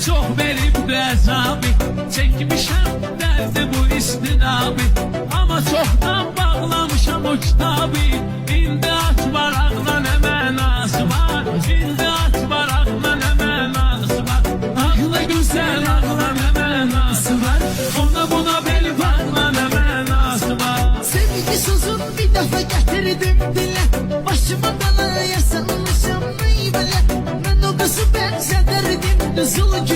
çok verip de azabı, çekmişəm derdi bu istinabı. Ama çoktan bağlamışam o kitabı. İndi aç varaqla ne mənası var, İndi aç varaqla ne mənası var. Ağla güzel ağla ne mənası var, ona buna bel bağla ne mənası var. Sevgi sözün bir defa getirdim dile, başıma belaya salmışam meyvele. Ben o kızı benzedirdim, düzül